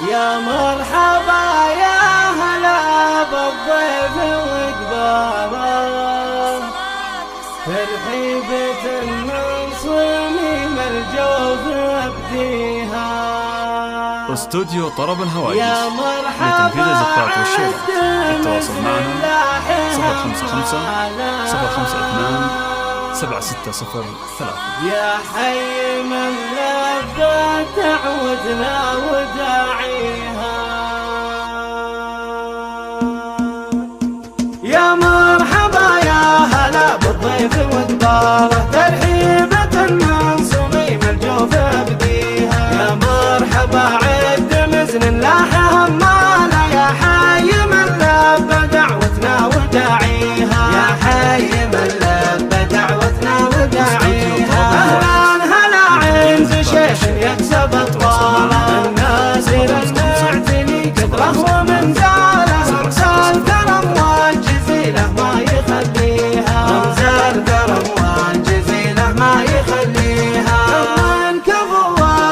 يا مرحبا يا هلا بالضيف وقباله، ترحيبة من صميم الجوف ابديها. استوديو طرب الهواجس يا مرحبا لتنفيذ الزفات والشيرات. التواصل معنا 055 052 7603. يا حي من لبى دعوتنا وداعيها. يا مرحبا يا هلا بالضيف وقباله، ترحيبة من صميم الجوف ابديها. يا مرحبا عد مزن لاح هماله، يا حي من لبى دعوتنا وداعيها. يا حي من لبى دعوتنا وداعيها. اهلا هلا عند شيخ يكسب اطواله، النازل المعتني قدره ومنزاله، رمزال كرم والجزيله ما يخليها. رمزال كرم والجزيله ما يخليها. من كفو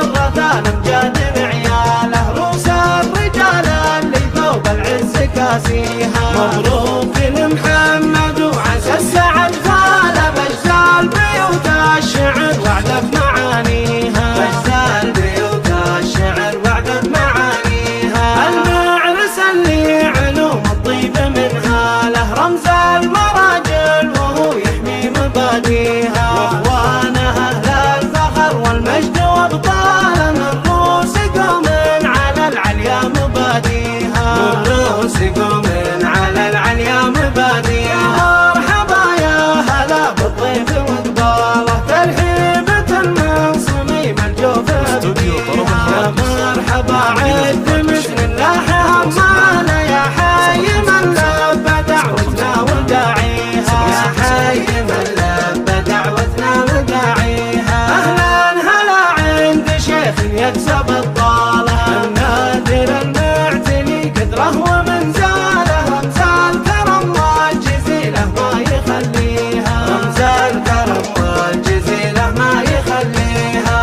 الرثان مجاد عياله، روس الرجال اللي ثوب العز كاسيها. مبروك لمحمد وعسى السعد غالب، اجزال بيوت الشعر وعد بمعانيها. اجزال بيوت الشعر وعد بمعانيها. المعرس اللي علوم الطيب منها له، رمز المراجل وهو يحمي مباديها. واخوانها اهل الفخر والمجد وابطال، من روس قوم على العليا مباديها. من روس قوم على العليا مباديها. مرحبا يا هلا بالضيف وقباله، ترحيبة من صميم الجوف ابديها. يا مرحبا عد مثل لاح هماله، يا حي من لبى دعوتنا وداعيها. يا حي من لبى دعوتنا وداعيها. اهلا هلا عند شيخ يكسب الطاله، النادر المعتني قدره ومنزاله، رمزال كرم والجزيله ما يخليها. رمزال كرم والجزيله ما يخليها.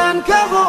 من كفو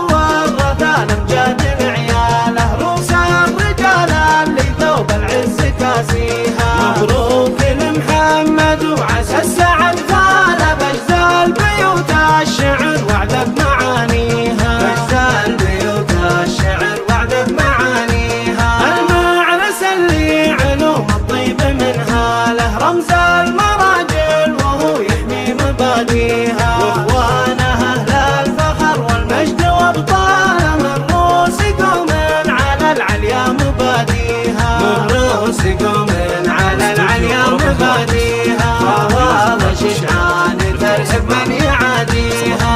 الرثان مجاد عياله، روس الرجال اللي ثوب العز كاسيها. مبروك لمحمد وعسى السعد غالب، اجزال بيوت الشعر وعد بمعانيها. اجزال بيوت الشعر وعد بمعانيها. المعرس اللي علوم الطيب منها له، رمز المراجل وهو يحمي مباديها. واخوانها اهل الفخر والمجد وابطال، من روس قوم على العليا مباديها. من روس قوم على العليا مباديها. هذا شجعان ترحب من يعاديها.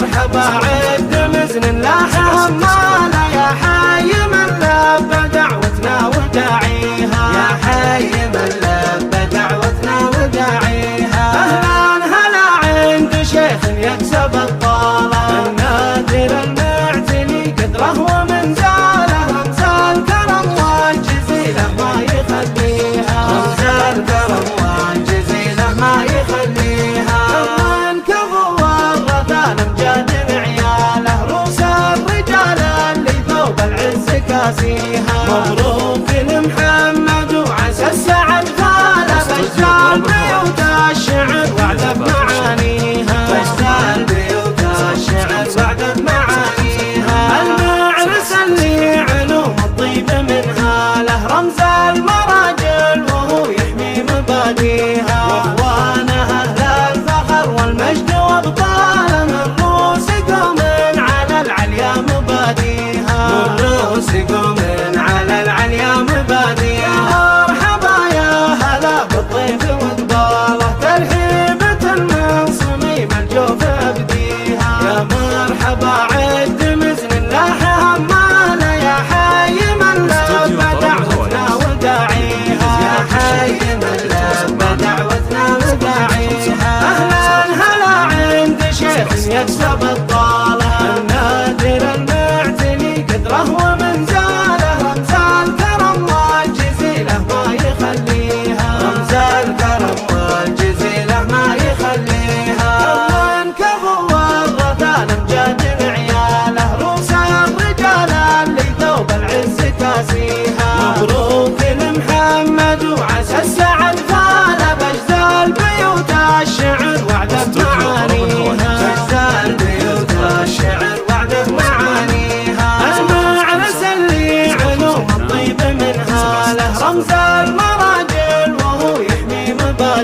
مرحبا عد مزن لاح هماله، يا حي من لبى دعوتنا وداعيها. يا حي من لبى دعوتنا وداعيها. اهلا هلا عند شيخ يكسب الطاله، النادر المعتني قدره ومنزاله، رمزال كرم والجزيله ما يخليها. رمزال كرم والجزيله ما يخليها. من كفو الرثان مجاد عياله، روس الرجال اللي ثوب العز كاسيها. مبروك لمحمد وعسى السعد غالب، اجزال بيوت الشعر وعد بمعانيها. اجزال بيوت الشعر وعد بمعانيها. المعرس اللي علوم الطيب منها له، رمز المراجل وهو يحمي مباديها. واخوانها اهل الفخر والمجد وابطال، من روس قوم على العليا مباديها. من روس قوم على العليا مباديها. مرحبا يا هلا بالضيف وقباله، ترحيبة من صميم الجوف ابديها. يا مرحبا عد مزن لاح هماله، يا حي من لبى دعوتنا وداعيها. يا حي من لبى دعوتنا وداعيها. اهلا هلا عند شيخ يكسب الطاله، النادر المعتني قدره ومنزاله، رمزال كرم والجزيله ما يخليها. رمزال كرم والجزيله ما يخليها. من كفو الرثان مجاد عياله، روس الرجال اللي ثوب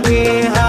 فيها